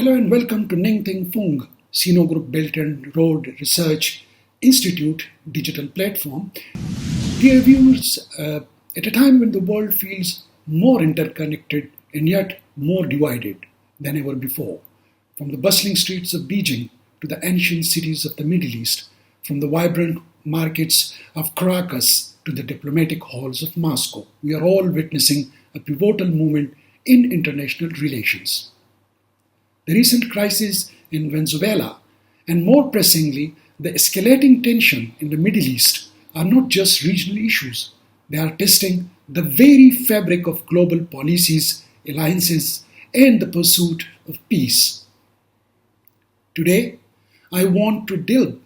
Hello and welcome to Teng Fong, Sino Group Belt and Road Research Institute digital platform. Dear viewers, at a time when the world feels more interconnected and yet more divided than ever before, from the bustling streets of Beijing to the ancient cities of the Middle East, from the vibrant markets of Caracas to the diplomatic halls of Moscow, we are all witnessing a pivotal moment in international relations. The recent crisis in Venezuela, and more pressingly, the escalating tension in the Middle East, are not just regional issues. They are testing the very fabric of global policies, alliances, and the pursuit of peace. Today, I want to delve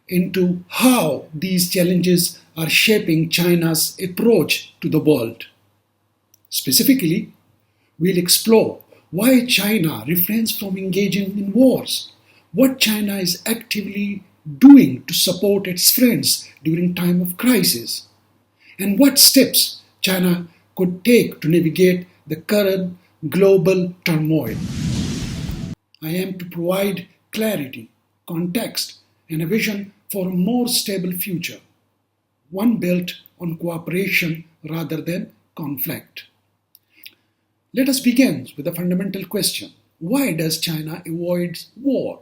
into how these challenges are shaping China's approach to the world. Specifically, we'll explore why China refrains from engaging in wars, what China is actively doing to support its friends during time of crisis, and what steps China could take to navigate the current global turmoil. I am to provide clarity, context, and a vision for a more stable future, one built on cooperation rather than conflict. Let us begin with a fundamental question. Why does China avoid war?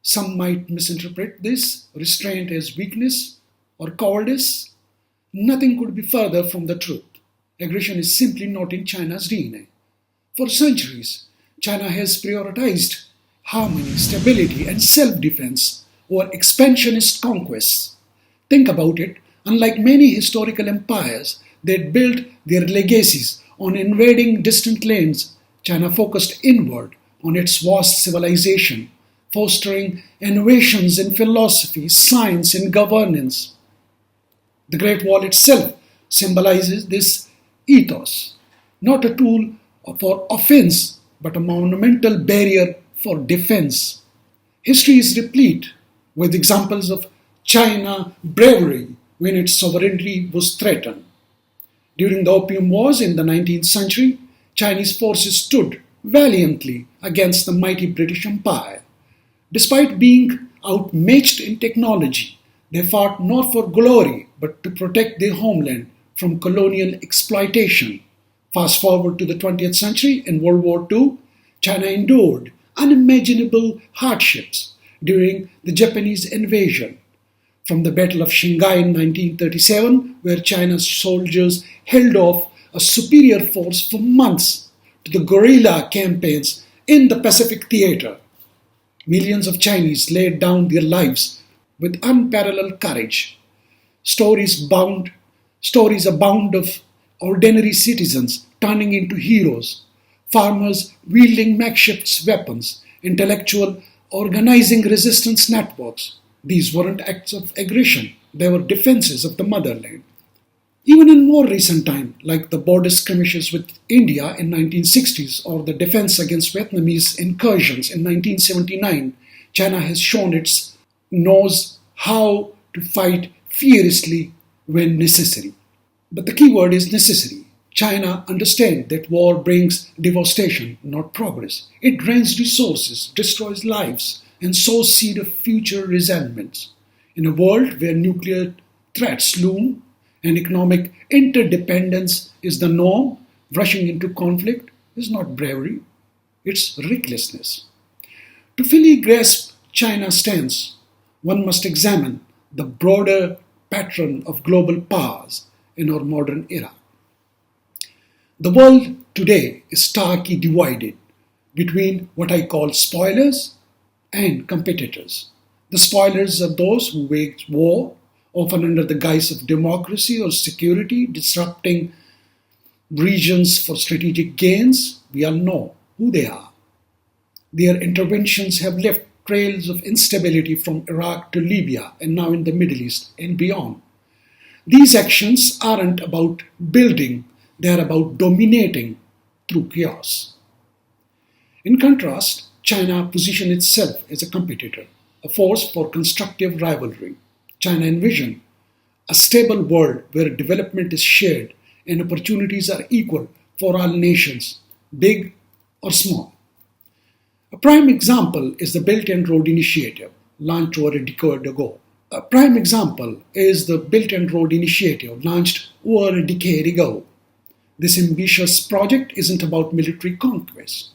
Some might misinterpret this restraint as weakness or cowardice. Nothing could be further from the truth. Aggression is simply not in China's DNA. For centuries, China has prioritized harmony, stability, and self-defense over expansionist conquests. Think about it. Unlike many historical empires that built their legacies on invading distant lands, China focused inward on its vast civilization, fostering innovations in philosophy, science, and governance. The Great Wall itself symbolizes this ethos, not a tool for offense, but a monumental barrier for defense. History is replete with examples of China bravery when its sovereignty was threatened. During the Opium Wars in the 19th century, Chinese forces stood valiantly against the mighty British Empire. Despite being outmatched in technology, they fought not for glory but to protect their homeland from colonial exploitation. Fast forward to the 20th century, in World War II, China endured unimaginable hardships during the Japanese invasion. From the Battle of Shanghai in 1937, where China's soldiers held off a superior force for months, to the guerrilla campaigns in the Pacific theater. Millions of Chinese laid down their lives with unparalleled courage. Stories abound of ordinary citizens turning into heroes, farmers wielding makeshift weapons, intellectuals organizing resistance networks. These weren't acts of aggression, they were defenses of the motherland. Even in more recent time, like the border skirmishes with India in 1960s or the defense against Vietnamese incursions in 1979, China has shown its knows how to fight fiercely when necessary. But the key word is necessary. China understands that war brings devastation, not progress. It drains resources, destroys lives, and sows seed of future resentments. In a world where nuclear threats loom and economic interdependence is the norm, rushing into conflict is not bravery, it's recklessness. To fully grasp China's stance, one must examine the broader pattern of global powers in our modern era. The world today is starkly divided between what I call spoilers and competitors. The spoilers are those who wage war, often under the guise of democracy or security, disrupting regions for strategic gains. We all know who they are. Their interventions have left trails of instability from Iraq to Libya and now in the Middle East and beyond. These actions aren't about building, they are about dominating through chaos. In contrast, China positioned itself as a competitor, a force for constructive rivalry. China envisioned a stable world where development is shared and opportunities are equal for all nations, big or small. A prime example is the Belt and Road Initiative, launched over a decade ago. A prime example is the Belt and Road Initiative, launched over a decade ago. This ambitious project isn't about military conquest.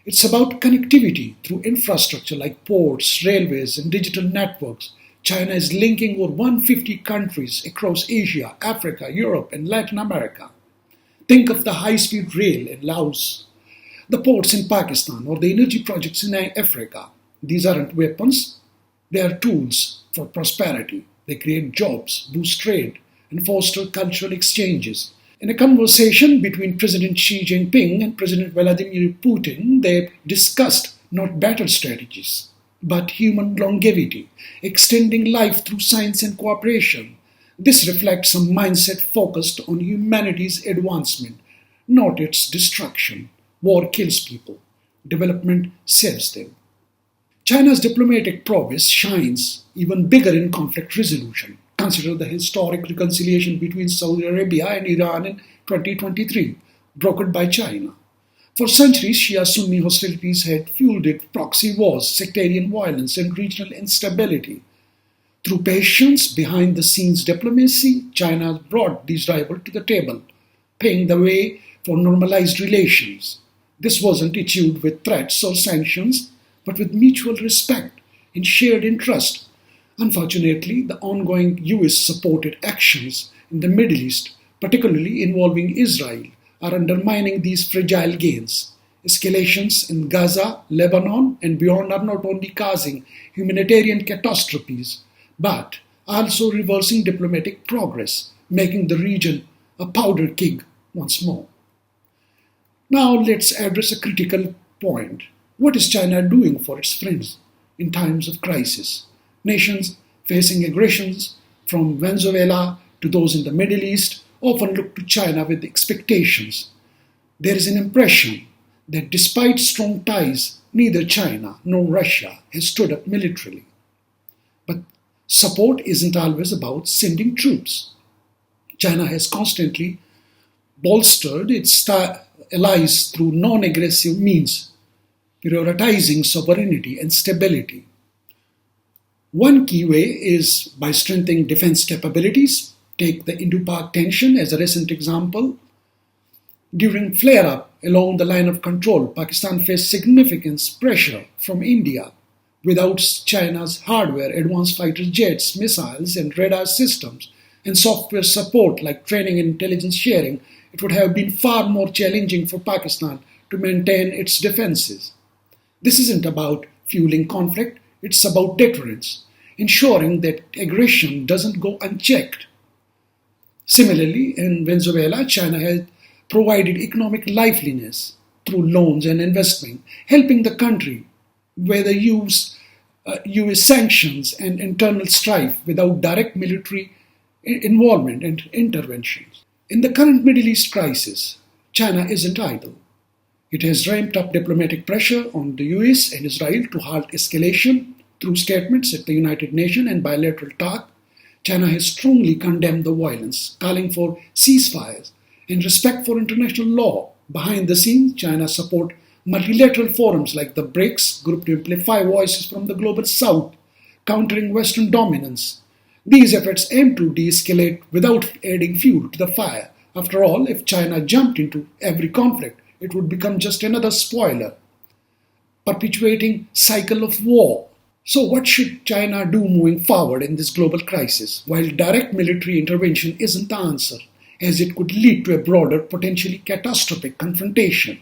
It's about connectivity through infrastructure like ports, railways, and digital networks. China is linking over 150 countries across Asia, Africa, Europe, and Latin America. Think of the high-speed rail in Laos, the ports in Pakistan, or the energy projects in Africa. These aren't weapons, they are tools for prosperity. They create jobs, boost trade, and foster cultural exchanges. In a conversation between President Xi Jinping and President Vladimir Putin, they discussed not battle strategies, but human longevity, extending life through science and cooperation. This reflects a mindset focused on humanity's advancement, not its destruction. War kills people, development saves them. China's diplomatic prowess shines even bigger in conflict resolution. Consider the historic reconciliation between Saudi Arabia and Iran in 2023, brokered by China. For centuries, Shia-Sunni hostilities had fueled proxy wars, sectarian violence, and regional instability. Through patience, behind-the-scenes diplomacy, China brought these rivals to the table, paving the way for normalized relations. This wasn't achieved with threats or sanctions, but with mutual respect and shared interest. Unfortunately, the ongoing US-supported actions in the Middle East, particularly involving Israel, are undermining these fragile gains. Escalations in Gaza, Lebanon, and beyond are not only causing humanitarian catastrophes, but also reversing diplomatic progress, making the region a powder keg once more. Now let's address a critical point. What is China doing for its friends in times of crisis? Nations facing aggressions from Venezuela to those in the Middle East often look to China with expectations. There is an impression that despite strong ties, neither China nor Russia has stood up militarily. But support isn't always about sending troops. China has constantly bolstered its allies through non-aggressive means, prioritizing sovereignty and stability. One key way is by strengthening defense capabilities. Take the Indo-Pak tension as a recent example. During flare-up along the line of control, Pakistan faced significant pressure from India. Without China's hardware, advanced fighter jets, missiles, and radar systems, and software support like training and intelligence sharing, it would have been far more challenging for Pakistan to maintain its defenses. This isn't about fueling conflict, it's about deterrence, ensuring that aggression doesn't go unchecked. Similarly, in Venezuela, China has provided economic liveliness through loans and investment, helping the country weather US sanctions and internal strife without direct military involvement and interventions. In the current Middle East crisis, China isn't idle. It has ramped up diplomatic pressure on the US and Israel to halt escalation through statements at the United Nations and bilateral talk. China has strongly condemned the violence, calling for ceasefires and respect for international law. Behind the scenes, China supports multilateral forums like the BRICS group to amplify voices from the global south, countering Western dominance. These efforts aim to de-escalate without adding fuel to the fire. After all, if China jumped into every conflict, it would become just another spoiler, perpetuating cycle of war. So what should China do moving forward in this global crisis? While direct military intervention isn't the answer, as it could lead to a broader, potentially catastrophic confrontation,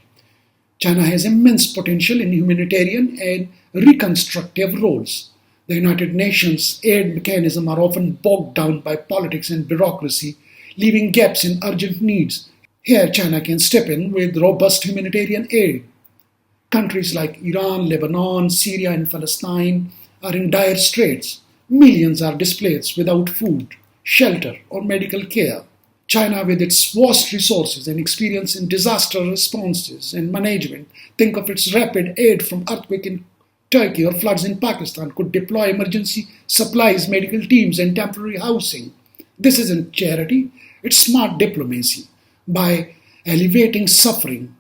China has immense potential in humanitarian and reconstructive roles. The United Nations aid mechanisms are often bogged down by politics and bureaucracy, leaving gaps in urgent needs. Here, China can step in with robust humanitarian aid. Countries like Iran, Lebanon, Syria, and Palestine are in dire straits. Millions are displaced without food, shelter, or medical care. China, with its vast resources and experience in disaster responses and management, think of its rapid aid from earthquake in Turkey or floods in Pakistan, could deploy emergency supplies, medical teams, and temporary housing. This isn't charity, it's smart diplomacy. By alleviating suffering,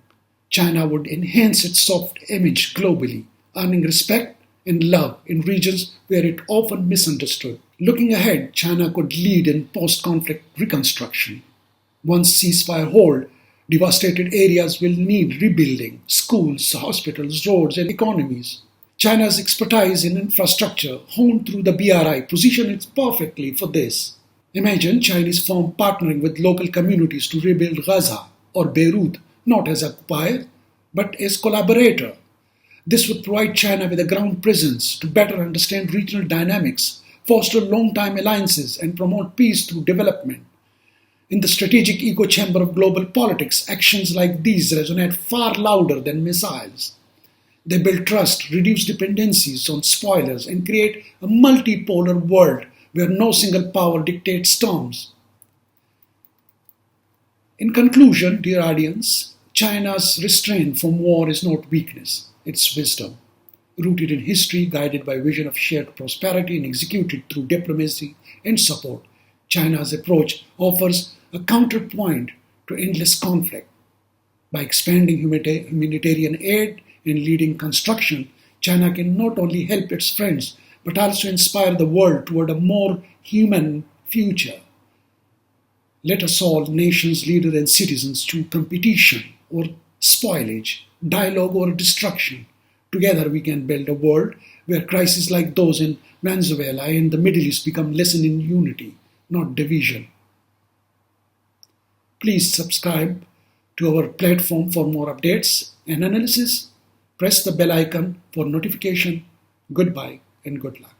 China would enhance its soft image globally, earning respect and love in regions where it often misunderstood. Looking ahead, China could lead in post-conflict reconstruction. Once ceasefire hold, devastated areas will need rebuilding: schools, hospitals, roads, and economies. China's expertise in infrastructure, honed through the BRI, positions it perfectly for this. Imagine Chinese firm partnering with local communities to rebuild Gaza or Beirut, not as occupier, but as collaborator. This would provide China with a ground presence to better understand regional dynamics, foster long-time alliances, and promote peace through development. In the strategic echo chamber of global politics, actions like these resonate far louder than missiles. They build trust, reduce dependencies on spoilers, and create a multipolar world where no single power dictates terms. In conclusion, dear audience, China's restraint from war is not weakness, it's wisdom. Rooted in history, guided by vision of shared prosperity, and executed through diplomacy and support, China's approach offers a counterpoint to endless conflict. By expanding humanitarian aid and leading construction, China can not only help its friends but also inspire the world toward a more human future. Let us all, nations, leaders, and citizens, choose competition or spoilage, dialogue or destruction. Together we can build a world where crises like those in Venezuela and the Middle East become lesson in unity, not division. Please subscribe to our platform for more updates and analysis. Press the bell icon for notification. Goodbye and good luck.